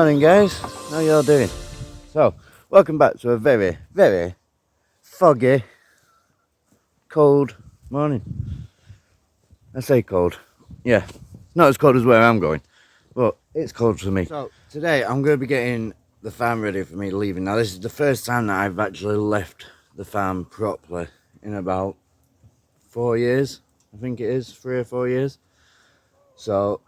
Morning guys, how y'all doing? So, welcome back to a very, very foggy, cold morning. I say cold, yeah, not as cold as where I'm going, but it's cold for me. So, today I'm going to be getting the farm ready for me leaving. Now this is the first time that I've actually left the farm properly in about 4 years, I think it is, 3 or 4 years. So,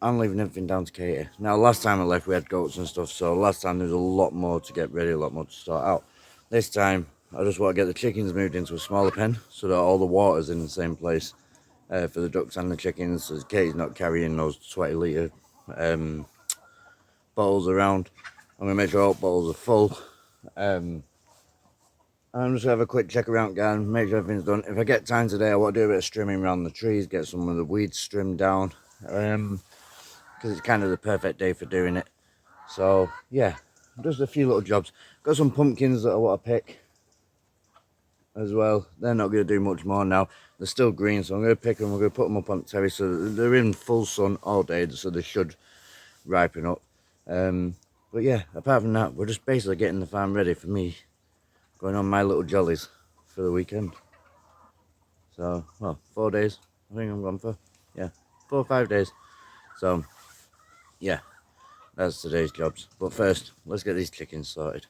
I'm leaving everything down to Katie. Now, last time I left, we had goats and stuff, so last time there was a lot more to get ready, a lot more to sort out. This time, I just want to get the chickens moved into a smaller pen so that all the water's in the same place for the ducks and the chickens, so Katie's not carrying those 20 litre bottles around. I'm going to make sure all bottles are full. I'm just going to have a quick check around garden, make sure everything's done. If I get time today, I want to do a bit of trimming around the trees, get some of the weeds trimmed down. Because it's kind of the perfect day for doing it. So yeah, just a few little jobs. Got some pumpkins that I want to pick as well. They're not going to do much more now. They're still green, so I'm going to pick them. We're going to put them up on the terrace so they're in full sun all day, so they should ripen up. But yeah, apart from that, we're just basically getting the farm ready for me going on my little jollies for the weekend. So, well, 4 days. I think I'm gone for, yeah, 4 or 5 days. So, yeah, that's today's jobs. But first, let's get these chickens sorted.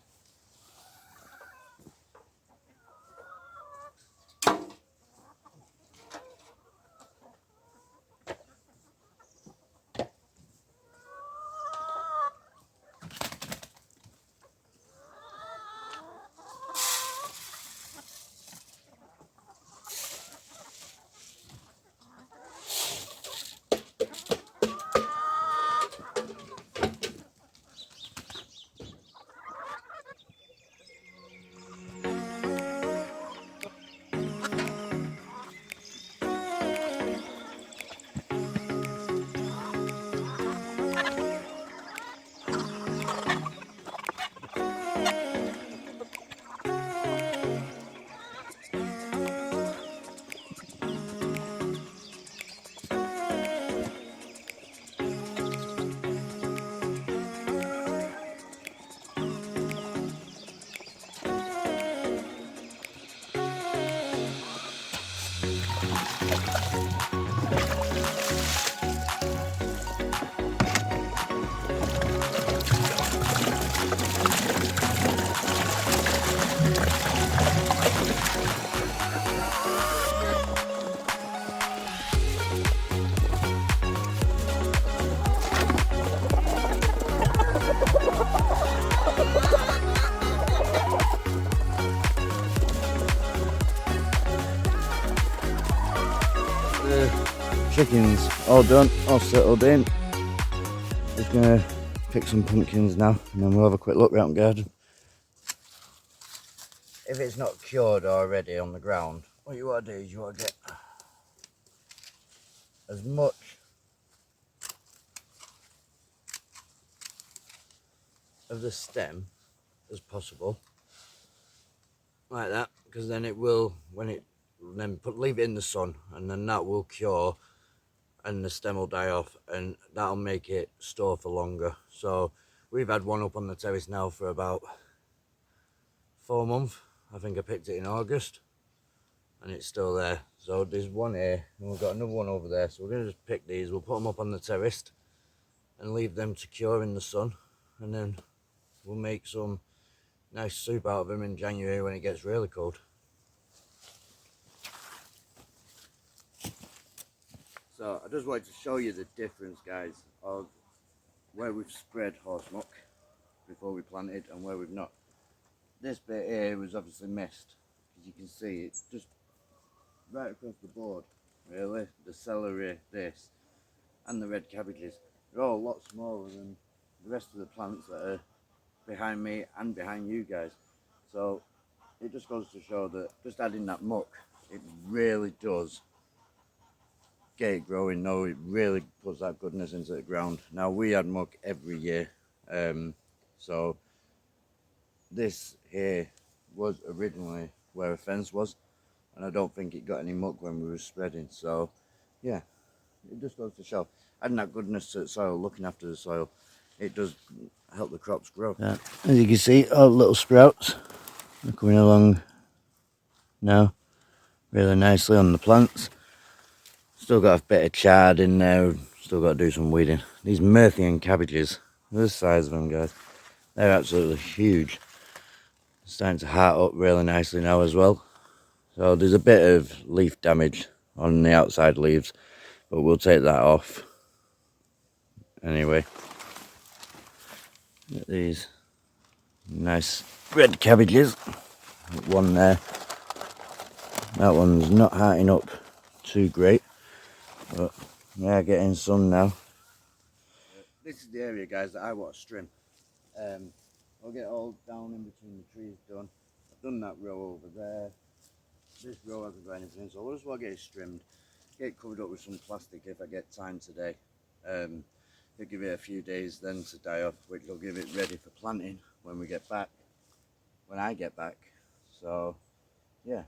The chickens all done, all settled in. Just gonna pick some pumpkins now and then we'll have a quick look around the garden. If it's not cured already on the ground, what you want to do is you want to get as much of the stem as possible, like that, because then it will, when it, then leave it in the sun and then that will cure and the stem will die off and that'll make it store for longer. So we've had one up on the terrace now for about 4 months. I think I picked it in August and it's still there. So there's one here and we've got another one over there, so we're going to just pick these, we'll put them up on the terrace and leave them to cure in the sun, and then we'll make some nice soup out of them in January when it gets really cold. So I just wanted to show you the difference, guys, of where we've spread horse muck before we planted and where we've not. This bit here was obviously missed, as you can see it's just right across the board really. The celery, this and the red cabbages, they're all a lot smaller than the rest of the plants that are behind me and behind you guys. So it just goes to show that just adding that muck, it really does get it growing. No, it really puts that goodness into the ground. Now we add muck every year, so this here was originally where a fence was, and I don't think it got any muck when we were spreading. So yeah, it just goes to show adding that goodness to the soil, looking after the soil. it does help the crops grow. Yeah. As you can see, all the little sprouts are coming along now really nicely on the plants. Still got a bit of chard in there, still got to do some weeding. These Merthian cabbages, look at the size of them, guys. They're absolutely huge. Starting to heart up really nicely now as well. So there's a bit of leaf damage on the outside leaves, but we'll take that off anyway. Look at these nice red cabbages. One there. That one's not hearting up too great, but we are getting some now. This is the area, guys, that I want to trim. I'll get all down in between the trees done. I've done that row over there. This row hasn't got anything, so I just want to get it trimmed, get it covered up with some plastic if I get time today. It'll give it a few days then to die off, which will give it ready for planting when we get back, when I get back. So, yeah,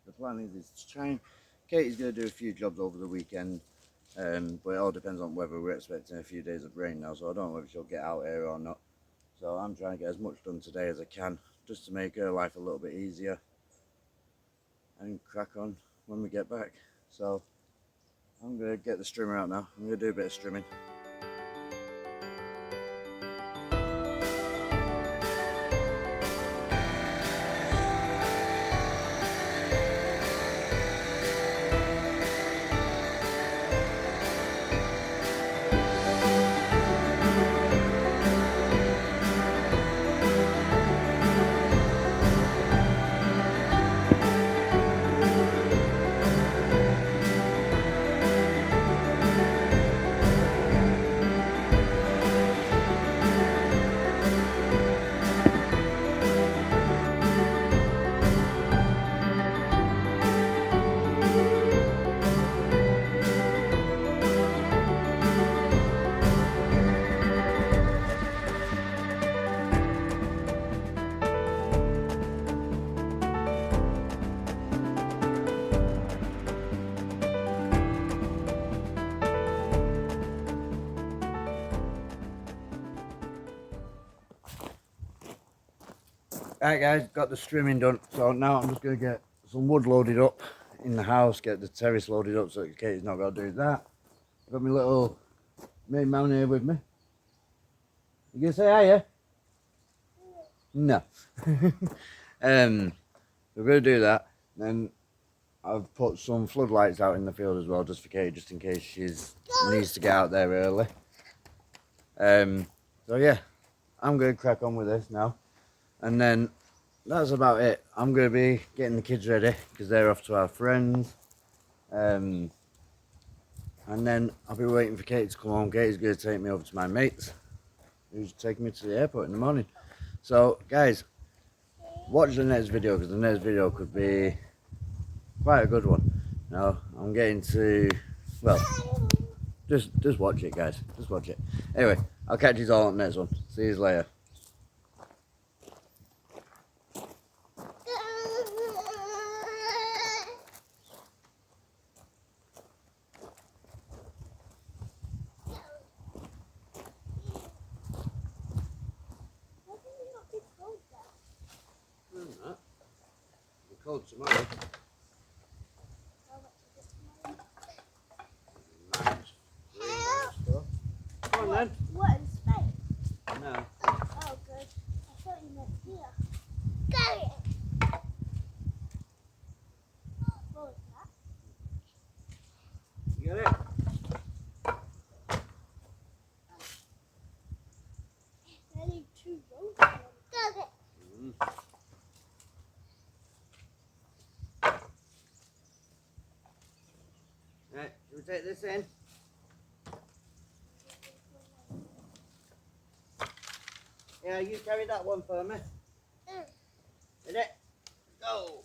the plan is to try and, Katie's going to do a few jobs over the weekend, but it all depends on whether we're expecting a few days of rain now, so I don't know if she'll get out here or not. So I'm trying to get as much done today as I can, just to make her life a little bit easier and crack on when we get back. So I'm going to get the strimmer out now. I'm going to do a bit of strimming. Right guys, got the strimming done, so now I'm just going to get some wood loaded up in the house, get the terrace loaded up so that Katie's not got to do that. I've got my little maid man here with me. You going to say hiya? No. We're going to do that, then I've put some floodlights out in the field as well, just for Katie, just in case she needs to get out there early. So yeah, I'm going to crack on with this now. And then that's about it. I'm going to be getting the kids ready because they're off to our friends. And then I'll be waiting for Katie to come home. Katie's going to take me over to my mates, who's taking me to the airport in the morning. So guys, watch the next video because the next video could be quite a good one. Now I'm getting to, well, just watch it guys, just watch it. Anyway, I'll catch you all on the next one. See you later. Cold tomorrow. Come on then. What, in Spain? No. Oh, good. I thought you meant here. Got it! What was that? You got it? I need 2 rows. Got it! Right, should we take this in? Yeah, you carry that one for me. Is it? Go!